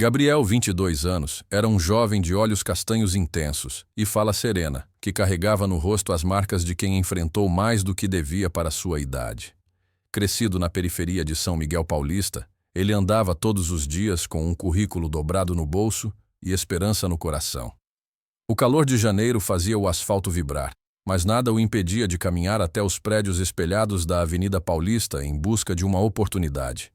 Gabriel, 22 anos, era um jovem de olhos castanhos intensos e fala serena, que carregava no rosto as marcas de quem enfrentou mais do que devia para sua idade. Crescido na periferia de São Miguel Paulista, ele andava todos os dias com um currículo dobrado no bolso e esperança no coração. O calor de janeiro fazia o asfalto vibrar, mas nada o impedia de caminhar até os prédios espelhados da Avenida Paulista em busca de uma oportunidade.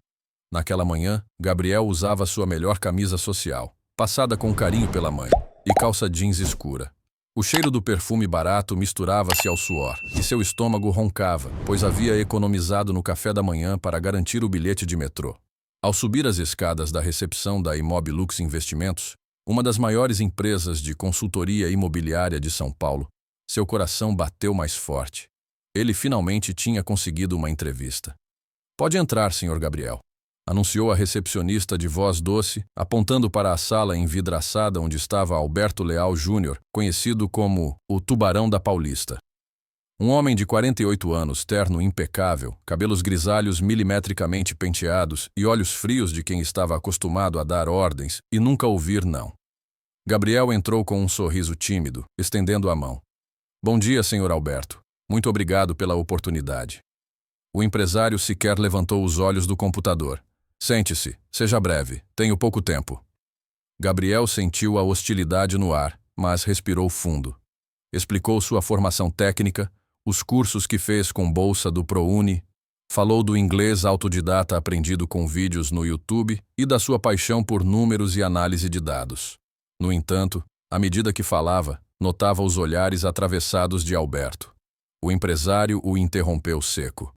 Naquela manhã, Gabriel usava sua melhor camisa social, passada com carinho pela mãe, e calça jeans escura. O cheiro do perfume barato misturava-se ao suor, e seu estômago roncava, pois havia economizado no café da manhã para garantir o bilhete de metrô. Ao subir as escadas da recepção da Imobilux Investimentos, uma das maiores empresas de consultoria imobiliária de São Paulo, seu coração bateu mais forte. Ele finalmente tinha conseguido uma entrevista. "Pode entrar, Sr. Gabriel", anunciou a recepcionista de voz doce, apontando para a sala envidraçada onde estava Alberto Leal Júnior, conhecido como o Tubarão da Paulista. Um homem de 48 anos, terno impecável, cabelos grisalhos milimetricamente penteados e olhos frios de quem estava acostumado a dar ordens e nunca ouvir não. Gabriel entrou com um sorriso tímido, estendendo a mão. "Bom dia, Sr. Alberto. Muito obrigado pela oportunidade." O empresário sequer levantou os olhos do computador. "Sente-se, seja breve, tenho pouco tempo." Gabriel sentiu a hostilidade no ar, mas respirou fundo. Explicou sua formação técnica, os cursos que fez com bolsa do ProUni, falou do inglês autodidata aprendido com vídeos no YouTube e da sua paixão por números e análise de dados. No entanto, à medida que falava, notava os olhares atravessados de Alberto. O empresário o interrompeu seco.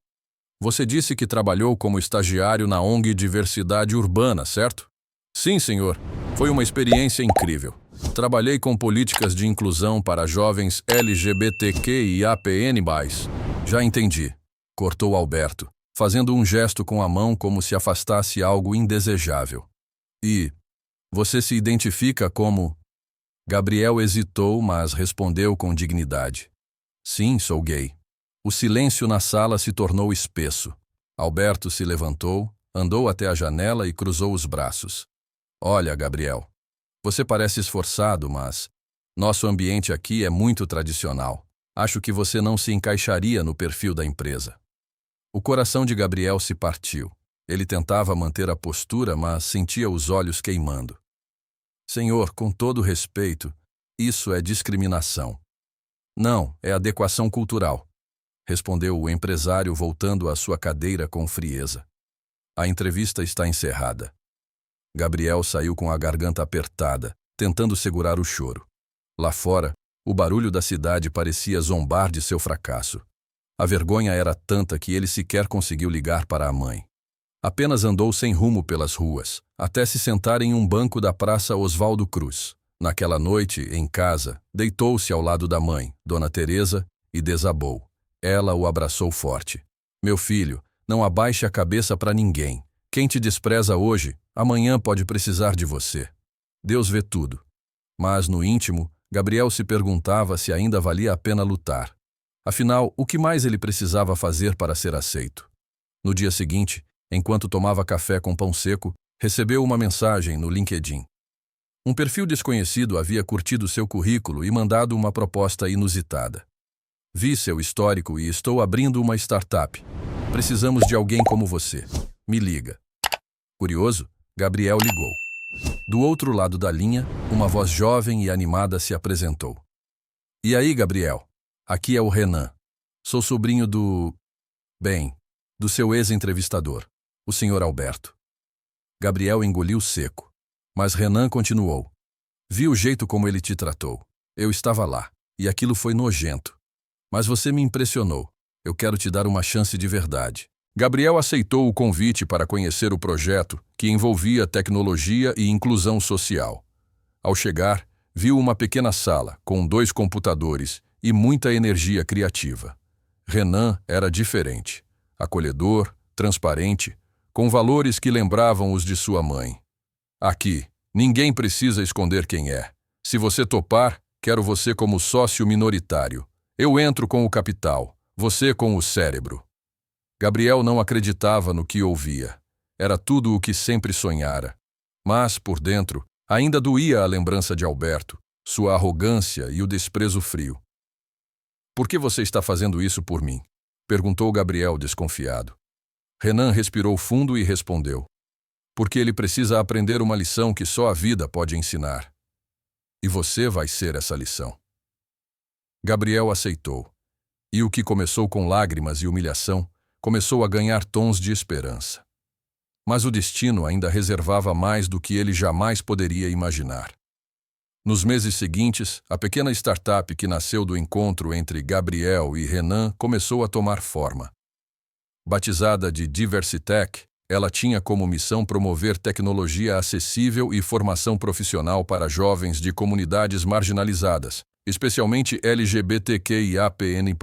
"Você disse que trabalhou como estagiário na ONG Diversidade Urbana, certo?" "Sim, senhor. Foi uma experiência incrível. Trabalhei com políticas de inclusão para jovens LGBTQIAPN+. Já entendi", cortou Alberto, fazendo um gesto com a mão como se afastasse algo indesejável. "E você se identifica como?" Gabriel hesitou, mas respondeu com dignidade. "Sim, sou gay." O silêncio na sala se tornou espesso. Alberto se levantou, andou até a janela e cruzou os braços. "Olha, Gabriel, você parece esforçado, mas nosso ambiente aqui é muito tradicional. Acho que você não se encaixaria no perfil da empresa." O coração de Gabriel se partiu. Ele tentava manter a postura, mas sentia os olhos queimando. "Senhor, com todo respeito, isso é discriminação." "Não, é adequação cultural", respondeu o empresário voltando à sua cadeira com frieza. "A entrevista está encerrada." Gabriel saiu com a garganta apertada, tentando segurar o choro. Lá fora, o barulho da cidade parecia zombar de seu fracasso. A vergonha era tanta que ele sequer conseguiu ligar para a mãe. Apenas andou sem rumo pelas ruas, até se sentar em um banco da Praça Oswaldo Cruz. Naquela noite, em casa, deitou-se ao lado da mãe, Dona Teresa, e desabou. Ela o abraçou forte. "Meu filho, não abaixe a cabeça para ninguém. Quem te despreza hoje, amanhã pode precisar de você. Deus vê tudo." Mas, no íntimo, Gabriel se perguntava se ainda valia a pena lutar. Afinal, o que mais ele precisava fazer para ser aceito? No dia seguinte, enquanto tomava café com pão seco, recebeu uma mensagem no LinkedIn. Um perfil desconhecido havia curtido seu currículo e mandado uma proposta inusitada. "Vi seu histórico e estou abrindo uma startup. Precisamos de alguém como você. Me liga." Curioso, Gabriel ligou. Do outro lado da linha, uma voz jovem e animada se apresentou. "E aí, Gabriel? Aqui é o Renan. Sou sobrinho do seu ex-entrevistador, o Sr. Alberto." Gabriel engoliu seco. Mas Renan continuou. "Vi o jeito como ele te tratou. Eu estava lá, e aquilo foi nojento. Mas você me impressionou. Eu quero te dar uma chance de verdade." Gabriel aceitou o convite para conhecer o projeto, que envolvia tecnologia e inclusão social. Ao chegar, viu uma pequena sala, com 2 computadores e muita energia criativa. Renan era diferente, acolhedor, transparente, com valores que lembravam os de sua mãe. "Aqui, ninguém precisa esconder quem é. Se você topar, quero você como sócio minoritário. Eu entro com o capital, você com o cérebro." Gabriel não acreditava no que ouvia. Era tudo o que sempre sonhara. Mas, por dentro, ainda doía a lembrança de Alberto, sua arrogância e o desprezo frio. Por que você está fazendo isso por mim? Perguntou Gabriel, desconfiado. Renan respirou fundo e respondeu. Porque ele precisa aprender uma lição que só a vida pode ensinar. E você vai ser essa lição. Gabriel aceitou. E o que começou com lágrimas e humilhação, começou a ganhar tons de esperança. Mas o destino ainda reservava mais do que ele jamais poderia imaginar. Nos meses seguintes, a pequena startup que nasceu do encontro entre Gabriel e Renan começou a tomar forma. Batizada de Diversitech, ela tinha como missão promover tecnologia acessível e formação profissional para jovens de comunidades marginalizadas, especialmente LGBTQIAPN+.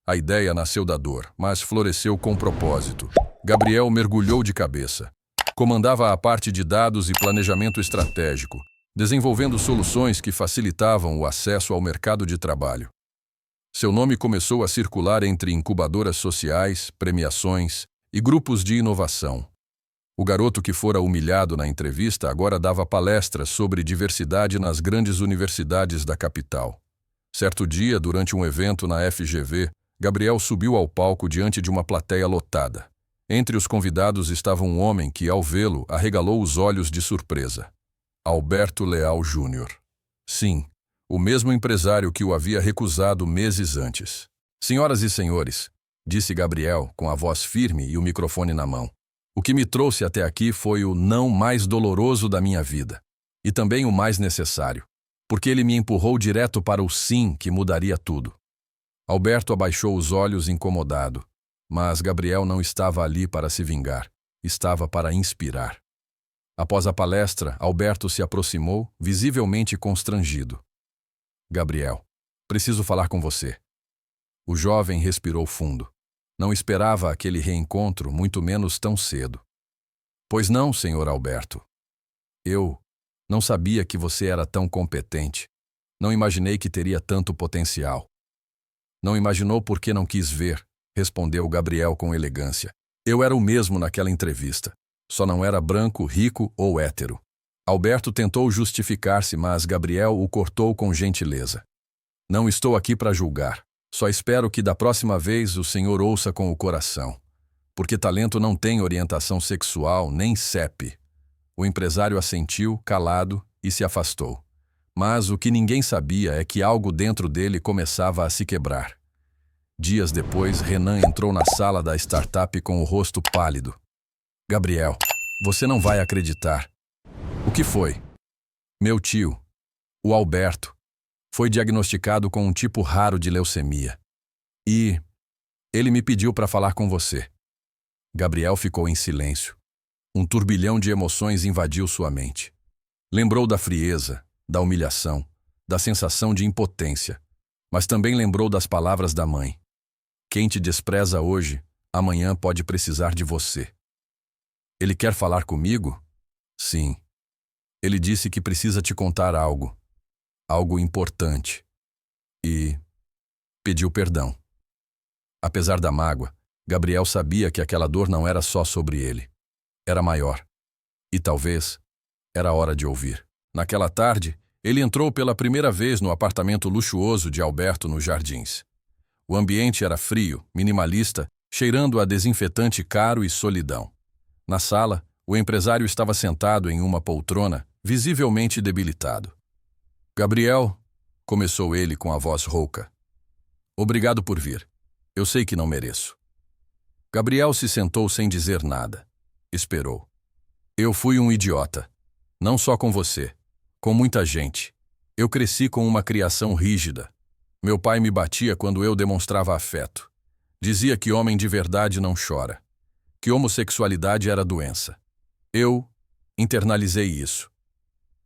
A ideia nasceu da dor, mas floresceu com propósito. Gabriel mergulhou de cabeça. Comandava a parte de dados e planejamento estratégico, desenvolvendo soluções que facilitavam o acesso ao mercado de trabalho. Seu nome começou a circular entre incubadoras sociais, premiações e grupos de inovação. O garoto que fora humilhado na entrevista agora dava palestras sobre diversidade nas grandes universidades da capital. Certo dia, durante um evento na FGV, Gabriel subiu ao palco diante de uma plateia lotada. Entre os convidados estava um homem que, ao vê-lo, arregalou os olhos de surpresa. Alberto Leal Júnior. Sim, o mesmo empresário que o havia recusado meses antes. Senhoras e senhores, disse Gabriel, com a voz firme e o microfone na mão. O que me trouxe até aqui foi o não mais doloroso da minha vida. E também o mais necessário, porque ele me empurrou direto para o sim que mudaria tudo. Alberto abaixou os olhos incomodado, mas Gabriel não estava ali para se vingar, estava para inspirar. Após a palestra, Alberto se aproximou, visivelmente constrangido. Gabriel, preciso falar com você. O jovem respirou fundo. Não esperava aquele reencontro, muito menos tão cedo. Pois não, senhor Alberto. Eu não sabia que você era tão competente. Não imaginei que teria tanto potencial. Não imaginou porque não quis ver, respondeu Gabriel com elegância. Eu era o mesmo naquela entrevista. Só não era branco, rico ou hétero. Alberto tentou justificar-se, mas Gabriel o cortou com gentileza. Não estou aqui para julgar. Só espero que da próxima vez o senhor ouça com o coração. Porque talento não tem orientação sexual nem CEP. O empresário assentiu, calado, e se afastou. Mas o que ninguém sabia é que algo dentro dele começava a se quebrar. Dias depois, Renan entrou na sala da startup com o rosto pálido. Gabriel, você não vai acreditar. O que foi? Meu tio, o Alberto, foi diagnosticado com um tipo raro de leucemia. E ele me pediu para falar com você. Gabriel ficou em silêncio. Um turbilhão de emoções invadiu sua mente. Lembrou da frieza, da humilhação, da sensação de impotência, mas também lembrou das palavras da mãe. Quem te despreza hoje, amanhã pode precisar de você. Ele quer falar comigo? Sim. Ele disse que precisa te contar algo. Algo importante. E pediu perdão. Apesar da mágoa, Gabriel sabia que aquela dor não era só sobre ele. Era maior. E talvez era hora de ouvir. Naquela tarde, ele entrou pela primeira vez no apartamento luxuoso de Alberto nos Jardins. O ambiente era frio, minimalista, cheirando a desinfetante caro e solidão. Na sala, o empresário estava sentado em uma poltrona, visivelmente debilitado. Gabriel, começou ele com a voz rouca. Obrigado por vir. Eu sei que não mereço. Gabriel se sentou sem dizer nada. Esperou. Eu fui um idiota. Não só com você, com muita gente. Eu cresci com uma criação rígida. Meu pai me batia quando eu demonstrava afeto. Dizia que homem de verdade não chora. Que homossexualidade era doença. Eu internalizei isso.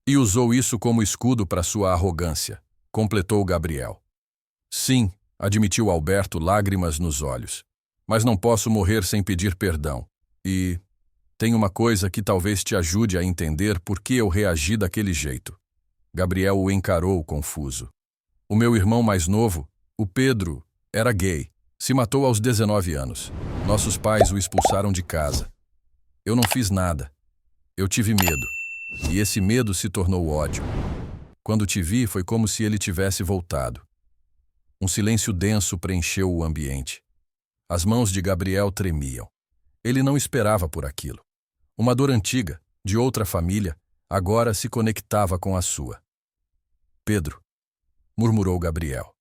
E usou isso como escudo para sua arrogância, completou Gabriel. Sim, admitiu Alberto, lágrimas nos olhos. Mas não posso morrer sem pedir perdão. E tem uma coisa que talvez te ajude a entender por que eu reagi daquele jeito. Gabriel o encarou confuso. O meu irmão mais novo, o Pedro, era gay. Se matou aos 19 anos. Nossos pais o expulsaram de casa. Eu não fiz nada. Eu tive medo. E esse medo se tornou ódio. Quando te vi, foi como se ele tivesse voltado. Um silêncio denso preencheu o ambiente. As mãos de Gabriel tremiam. Ele não esperava por aquilo. Uma dor antiga, de outra família, agora se conectava com a sua. Pedro, murmurou Gabriel.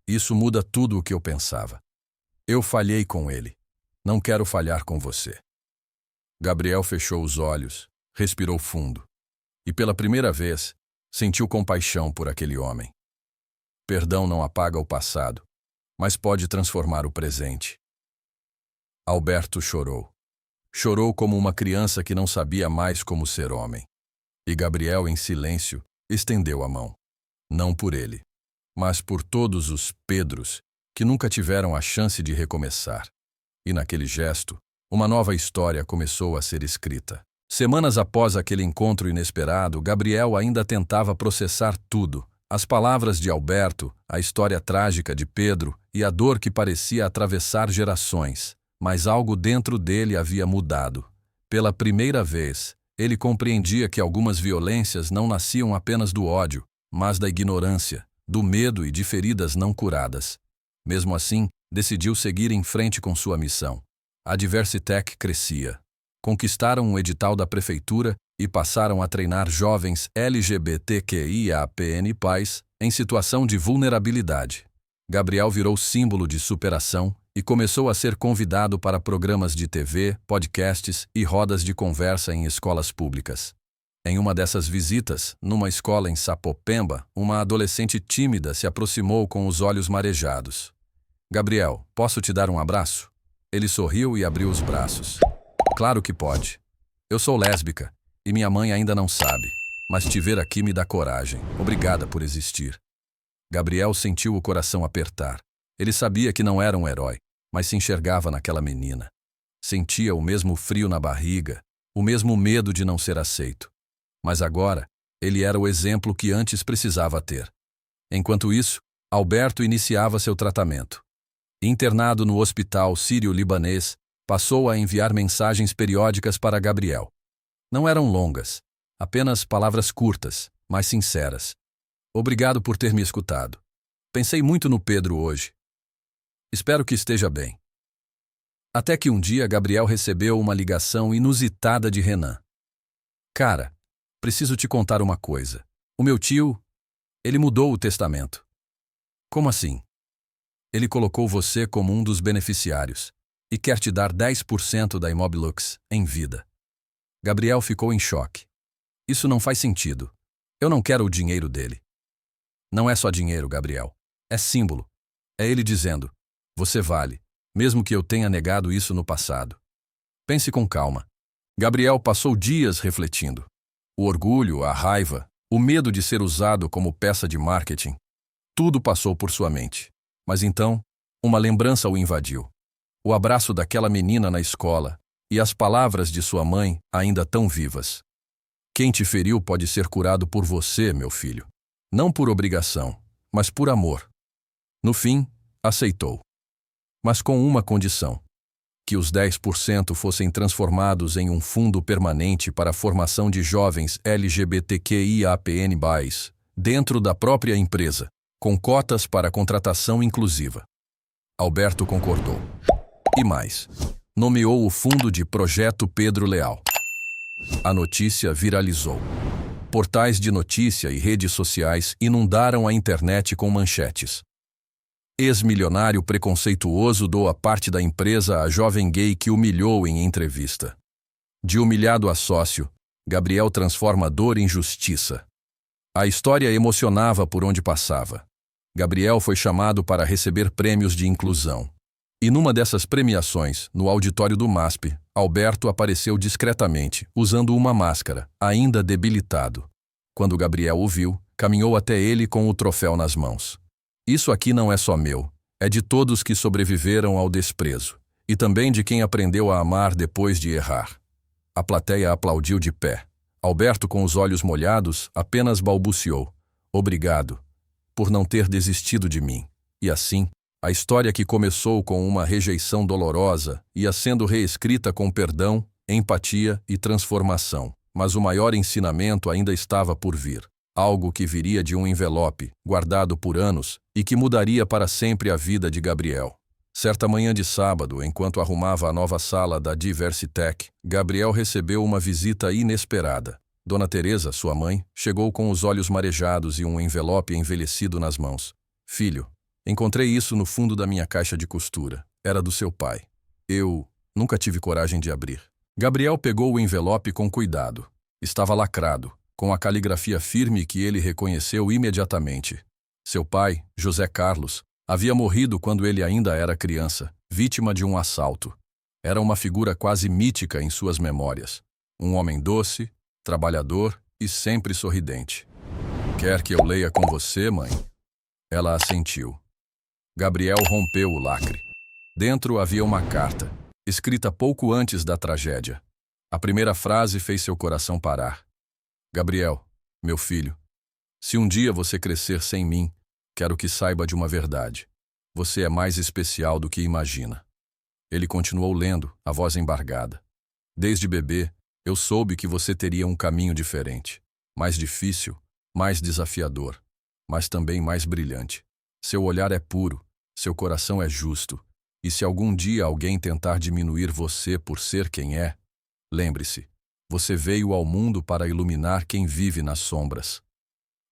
Isso muda tudo o que eu pensava. Eu falhei com ele. Não quero falhar com você. Gabriel fechou os olhos, respirou fundo. E pela primeira vez, sentiu compaixão por aquele homem. Perdão não apaga o passado, mas pode transformar o presente. Alberto chorou. Chorou como uma criança que não sabia mais como ser homem. E Gabriel, em silêncio, estendeu a mão. Não por ele, mas por todos os Pedros que nunca tiveram a chance de recomeçar. E naquele gesto, uma nova história começou a ser escrita. Semanas após aquele encontro inesperado, Gabriel ainda tentava processar tudo. As palavras de Alberto, a história trágica de Pedro e a dor que parecia atravessar gerações. Mas algo dentro dele havia mudado. Pela primeira vez, ele compreendia que algumas violências não nasciam apenas do ódio, mas da ignorância, do medo e de feridas não curadas. Mesmo assim, decidiu seguir em frente com sua missão. A Diversitec crescia. Conquistaram um edital da prefeitura e passaram a treinar jovens LGBTQIAPN+ em situação de vulnerabilidade. Gabriel virou símbolo de superação e começou a ser convidado para programas de TV, podcasts e rodas de conversa em escolas públicas. Em uma dessas visitas, numa escola em Sapopemba, uma adolescente tímida se aproximou com os olhos marejados. Gabriel, posso te dar um abraço? Ele sorriu e abriu os braços. Claro que pode. Eu sou lésbica e minha mãe ainda não sabe, mas te ver aqui me dá coragem. Obrigada por existir. Gabriel sentiu o coração apertar. Ele sabia que não era um herói, mas se enxergava naquela menina. Sentia o mesmo frio na barriga, o mesmo medo de não ser aceito. Mas agora, ele era o exemplo que antes precisava ter. Enquanto isso, Alberto iniciava seu tratamento. Internado no hospital sírio-libanês, passou a enviar mensagens periódicas para Gabriel. Não eram longas, apenas palavras curtas, mas sinceras. Obrigado por ter me escutado. Pensei muito no Pedro hoje. Espero que esteja bem. Até que um dia Gabriel recebeu uma ligação inusitada de Renan. Cara, preciso te contar uma coisa. O meu tio, ele mudou o testamento. Como assim? Ele colocou você como um dos beneficiários e quer te dar 10% da Imobilux em vida. Gabriel ficou em choque. Isso não faz sentido. Eu não quero o dinheiro dele. Não é só dinheiro, Gabriel. É símbolo. É ele dizendo, você vale, mesmo que eu tenha negado isso no passado. Pense com calma. Gabriel passou dias refletindo. O orgulho, a raiva, o medo de ser usado como peça de marketing. Tudo passou por sua mente. Mas então, uma lembrança o invadiu. O abraço daquela menina na escola e as palavras de sua mãe ainda tão vivas. Quem te feriu pode ser curado por você, meu filho. Não por obrigação, mas por amor. No fim, aceitou. Mas com uma condição. Que os 10% fossem transformados em um fundo permanente para a formação de jovens LGBTQIAPN+, dentro da própria empresa, com cotas para contratação inclusiva. Alberto concordou. E mais, nomeou o fundo de Projeto Pedro Leal. A notícia viralizou. Portais de notícia e redes sociais inundaram a internet com manchetes. Ex-milionário preconceituoso doa parte da empresa a jovem gay que humilhou em entrevista. De humilhado a sócio, Gabriel transforma dor em justiça. A história emocionava por onde passava. Gabriel foi chamado para receber prêmios de inclusão. E numa dessas premiações, no auditório do MASP, Alberto apareceu discretamente, usando uma máscara, ainda debilitado. Quando Gabriel o viu, caminhou até ele com o troféu nas mãos. Isso aqui não é só meu, é de todos que sobreviveram ao desprezo, e também de quem aprendeu a amar depois de errar. A plateia aplaudiu de pé. Alberto, com os olhos molhados, apenas balbuciou. Obrigado, por não ter desistido de mim. E assim, a história que começou com uma rejeição dolorosa ia sendo reescrita com perdão, empatia e transformação. mas o maior ensinamento ainda estava por vir. Algo que viria de um envelope, guardado por anos, e que mudaria para sempre a vida de Gabriel. Certa manhã de sábado, enquanto arrumava a nova sala da Diversitec, Gabriel recebeu uma visita inesperada. Dona Teresa, sua mãe, chegou com os olhos marejados e um envelope envelhecido nas mãos. Filho, encontrei isso no fundo da minha caixa de costura. Era do seu pai. Eu nunca tive coragem de abrir. Gabriel pegou o envelope com cuidado. Estava lacrado, com a caligrafia firme que ele reconheceu imediatamente. Seu pai, José Carlos, havia morrido quando ele ainda era criança, vítima de um assalto. Era uma figura quase mítica em suas memórias. Um homem doce, trabalhador e sempre sorridente. Quer que eu leia com você, mãe? Ela assentiu. Gabriel rompeu o lacre. Dentro havia uma carta, escrita pouco antes da tragédia. A primeira frase fez seu coração parar. Gabriel, meu filho, se um dia você crescer sem mim, quero que saiba de uma verdade. Você é mais especial do que imagina. Ele continuou lendo, a voz embargada. Desde bebê, eu soube que você teria um caminho diferente. Mais difícil, mais desafiador, mas também mais brilhante. Seu olhar é puro, seu coração é justo. E se algum dia alguém tentar diminuir você por ser quem é, lembre-se, você veio ao mundo para iluminar quem vive nas sombras.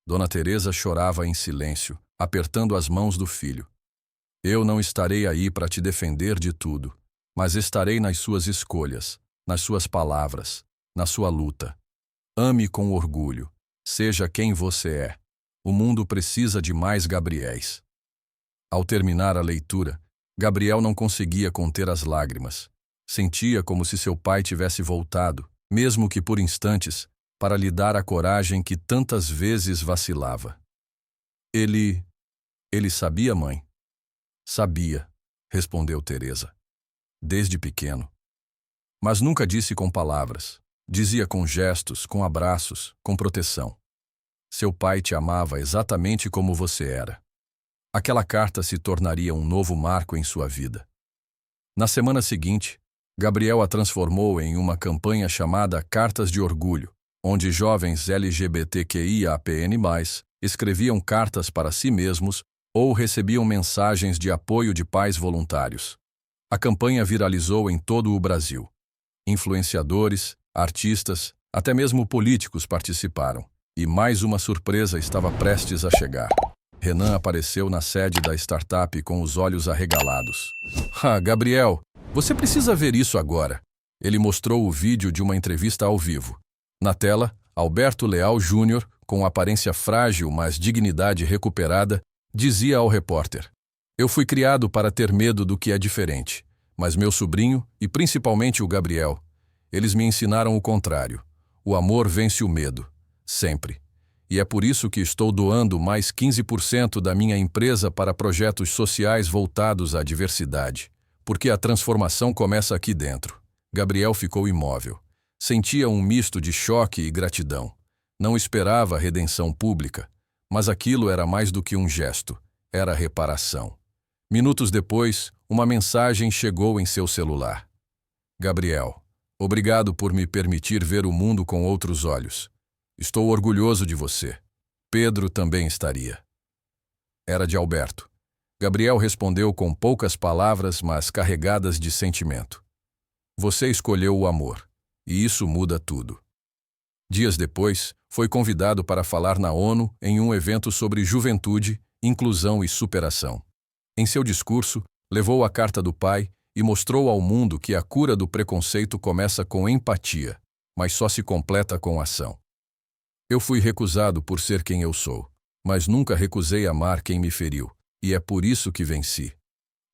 Dona Teresa chorava em silêncio, apertando as mãos do filho. Eu não estarei aí para te defender de tudo, mas estarei nas suas escolhas, nas suas palavras, na sua luta. Ame com orgulho, seja quem você é. O mundo precisa de mais Gabriéis. Ao terminar a leitura, Gabriel não conseguia conter as lágrimas. Sentia como se seu pai tivesse voltado, mesmo que por instantes, para lhe dar a coragem que tantas vezes vacilava. Ele sabia, mãe? Sabia, respondeu Teresa. Desde pequeno. Mas nunca disse com palavras. Dizia com gestos, com abraços, com proteção. Seu pai te amava exatamente como você era. Aquela carta se tornaria um novo marco em sua vida. Na semana seguinte, Gabriel a transformou em uma campanha chamada Cartas de Orgulho, onde jovens LGBTQIAPN+, escreviam cartas para si mesmos ou recebiam mensagens de apoio de pais voluntários. A campanha viralizou em todo o Brasil. Influenciadores, artistas, até mesmo políticos participaram. E mais uma surpresa estava prestes a chegar. Renan apareceu na sede da startup com os olhos arregalados. Gabriel, você precisa ver isso agora. Ele mostrou o vídeo de uma entrevista ao vivo. Na tela, Alberto Leal Júnior, com aparência frágil, mas dignidade recuperada, dizia ao repórter: Eu fui criado para ter medo do que é diferente, mas meu sobrinho, e principalmente o Gabriel, eles me ensinaram o contrário. O amor vence o medo, sempre. E é por isso que estou doando mais 15% da minha empresa para projetos sociais voltados à diversidade. Porque a transformação começa aqui dentro. Gabriel ficou imóvel. Sentia um misto de choque e gratidão. Não esperava a redenção pública, mas aquilo era mais do que um gesto. Era reparação. Minutos depois, uma mensagem chegou em seu celular. Gabriel, obrigado por me permitir ver o mundo com outros olhos. Estou orgulhoso de você. Pedro também estaria. Era de Alberto. Gabriel respondeu com poucas palavras, mas carregadas de sentimento. Você escolheu o amor, e isso muda tudo. Dias depois, foi convidado para falar na ONU em um evento sobre juventude, inclusão e superação. Em seu discurso, levou a carta do pai e mostrou ao mundo que a cura do preconceito começa com empatia, mas só se completa com ação. Eu fui recusado por ser quem eu sou, mas nunca recusei amar quem me feriu, e é por isso que venci.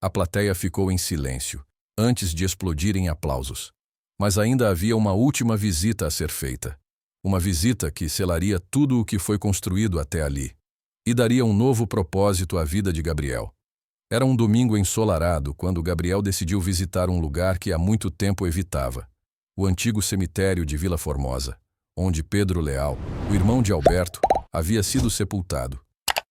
A plateia ficou em silêncio, antes de explodir em aplausos. Mas ainda havia uma última visita a ser feita. Uma visita que selaria tudo o que foi construído até ali, e daria um novo propósito à vida de Gabriel. Era um domingo ensolarado quando Gabriel decidiu visitar um lugar que há muito tempo evitava, o antigo cemitério de Vila Formosa, onde Pedro Leal, o irmão de Alberto, havia sido sepultado.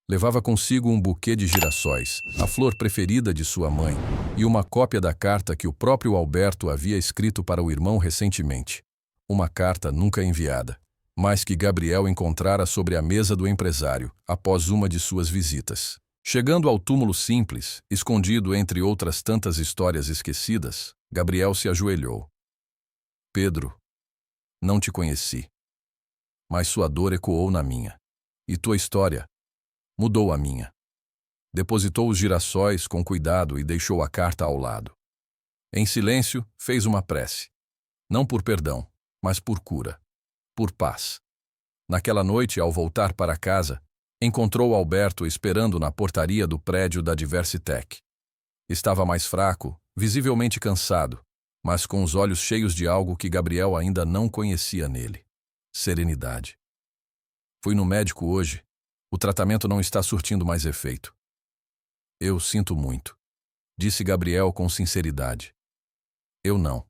Levava consigo um buquê de girassóis, a flor preferida de sua mãe, e uma cópia da carta que o próprio Alberto havia escrito para o irmão recentemente. uma carta nunca enviada, mas que Gabriel encontrara sobre a mesa do empresário após uma de suas visitas. Chegando ao túmulo simples, escondido entre outras tantas histórias esquecidas, Gabriel se ajoelhou. Pedro, não te conheci, mas sua dor ecoou na minha, e tua história mudou a minha. Depositou os girassóis com cuidado e deixou a carta ao lado. Em silêncio, fez uma prece. Não por perdão, mas por cura. Por paz. Naquela noite, ao voltar para casa, encontrou Alberto esperando na portaria do prédio da Diversitec. Estava mais fraco, visivelmente cansado, mas com os olhos cheios de algo que Gabriel ainda não conhecia nele. Serenidade. Fui no médico hoje. O tratamento não está surtindo mais efeito. Eu sinto muito, disse Gabriel com sinceridade. Eu não.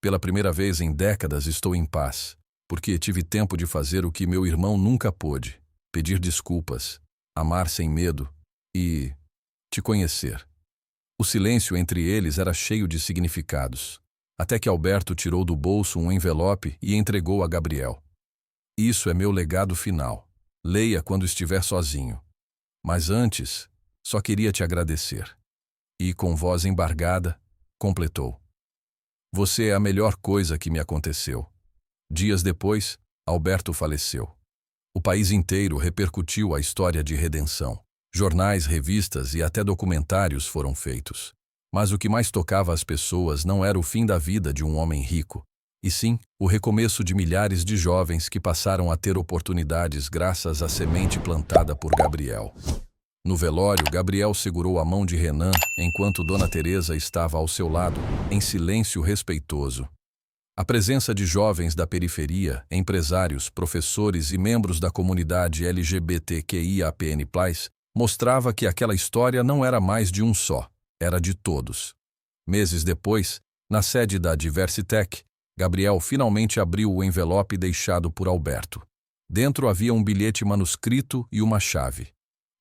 Pela primeira vez em décadas estou em paz, porque tive tempo de fazer o que meu irmão nunca pôde, pedir desculpas, amar sem medo e te conhecer. O silêncio entre eles era cheio de significados, até que Alberto tirou do bolso um envelope e entregou a Gabriel. Isso é meu legado final. Leia quando estiver sozinho. Mas antes, só queria te agradecer. E, com voz embargada, completou. Você é a melhor coisa que me aconteceu. Dias depois, Alberto faleceu. O país inteiro repercutiu a história de redenção. Jornais, revistas e até documentários foram feitos. Mas o que mais tocava as pessoas não era o fim da vida de um homem rico, e sim o recomeço de milhares de jovens que passaram a ter oportunidades graças à semente plantada por Gabriel. No velório, Gabriel segurou a mão de Renan enquanto Dona Teresa estava ao seu lado, em silêncio respeitoso. A presença de jovens da periferia, empresários, professores e membros da comunidade LGBTQIAPN+, mostrava que aquela história não era mais de um só, era de todos. Meses depois, na sede da Diversitec, Gabriel finalmente abriu o envelope deixado por Alberto. Dentro havia um bilhete manuscrito e uma chave.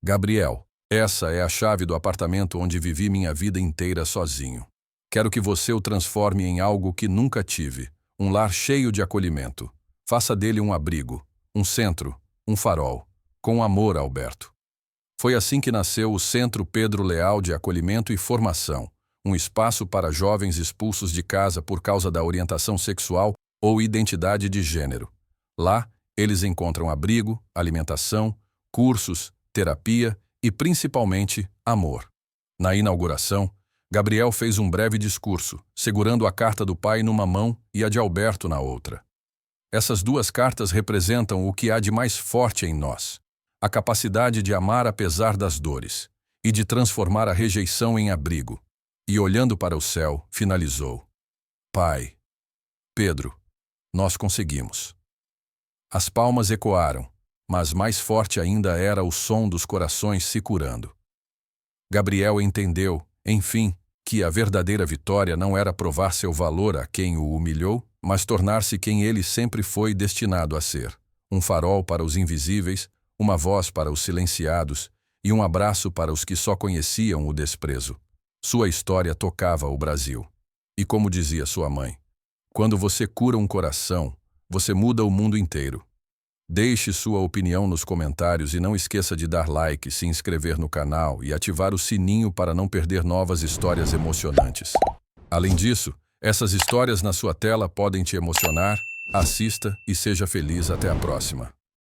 Gabriel, essa é a chave do apartamento onde vivi minha vida inteira sozinho. Quero que você o transforme em algo que nunca tive, um lar cheio de acolhimento. Faça dele um abrigo, um centro, um farol. Com amor, Alberto. Foi assim que nasceu o Centro Pedro Leal de Acolhimento e Formação, um espaço para jovens expulsos de casa por causa da orientação sexual ou identidade de gênero. Lá, eles encontram abrigo, alimentação, cursos, terapia e, principalmente, amor. Na inauguração, Gabriel fez um breve discurso, segurando a carta do pai numa mão e a de Alberto na outra. Essas duas cartas representam o que há de mais forte em nós: a capacidade de amar apesar das dores e de transformar a rejeição em abrigo. E, olhando para o céu, finalizou. Pai, Pedro, nós conseguimos. As palmas ecoaram, mas mais forte ainda era o som dos corações se curando. Gabriel entendeu, enfim, que a verdadeira vitória não era provar seu valor a quem o humilhou, mas tornar-se quem ele sempre foi destinado a ser: um farol para os invisíveis, uma voz para os silenciados e um abraço para os que só conheciam o desprezo. Sua história tocava o Brasil. E como dizia sua mãe, quando você cura um coração, você muda o mundo inteiro. Deixe sua opinião nos comentários e não esqueça de dar like, se inscrever no canal e ativar o sininho para não perder novas histórias emocionantes. Além disso, essas histórias na sua tela podem te emocionar. Assista e seja feliz. Até a próxima.